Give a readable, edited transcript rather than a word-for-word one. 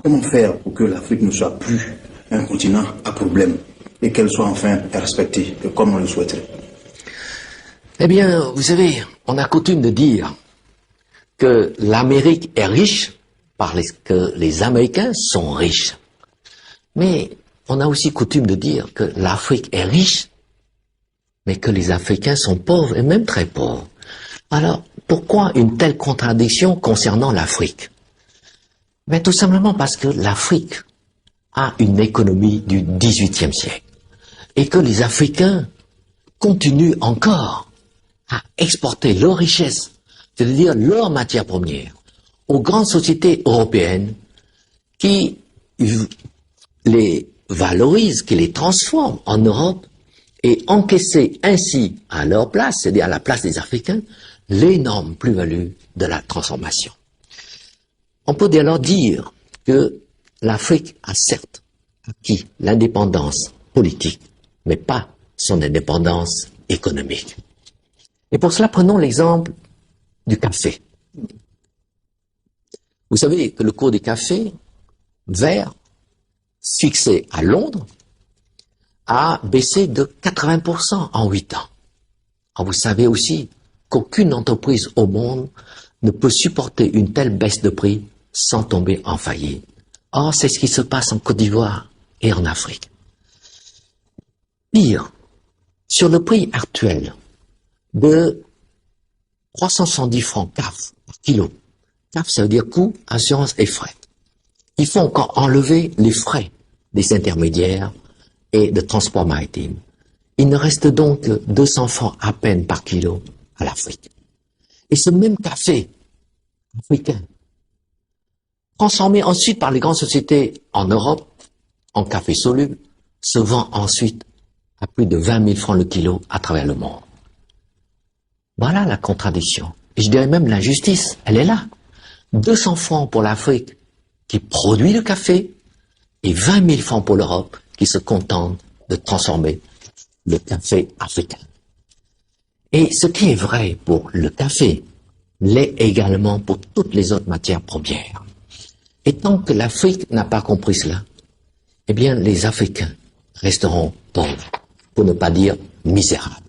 Comment faire pour que l'Afrique ne soit plus un continent à problème et qu'elle soit enfin respectée comme on le souhaiterait? Eh bien, vous savez, on a coutume de dire que l'Amérique est riche parce que les Américains sont riches. Mais on a aussi coutume de dire que l'Afrique est riche, mais que les Africains sont pauvres et même très pauvres. Alors, pourquoi une telle contradiction concernant l'Afrique? Mais tout simplement parce que l'Afrique a une économie du XVIIIe siècle et que les Africains continuent encore à exporter leurs richesses, c'est-à-dire leurs matières premières, aux grandes sociétés européennes qui les valorisent, qui les transforment en Europe et encaisser ainsi à leur place, c'est-à-dire à la place des Africains, l'énorme plus-value de la transformation. On peut alors dire que l'Afrique a certes acquis l'indépendance politique, mais pas son indépendance économique. Et pour cela, prenons l'exemple du café. Vous savez que le cours du café vert, fixé à Londres, a baissé de 80% en 8 ans. Alors vous savez aussi qu'aucune entreprise au monde ne peut supporter une telle baisse de prix sans tomber en faillite. Or, c'est ce qui se passe en Côte d'Ivoire et en Afrique. Pire, sur le prix actuel de 370 francs CAF par kilo, CAF ça veut dire coût, assurance et frais, il faut encore enlever les frais des intermédiaires et de transport maritime. Il ne reste donc que 200 francs à peine par kilo à l'Afrique. Et ce même café africain, transformé ensuite par les grandes sociétés en Europe, en café soluble, se vend ensuite à plus de 20 000 francs le kilo à travers le monde. Voilà la contradiction. Et je dirais même l'injustice, elle est là. 200 francs pour l'Afrique qui produit le café et 20 000 francs pour l'Europe qui se contente de transformer le café africain. Et ce qui est vrai pour le café l'est également pour toutes les autres matières premières. Et tant que l'Afrique n'a pas compris cela, eh bien les Africains resteront pauvres, pour ne pas dire misérables.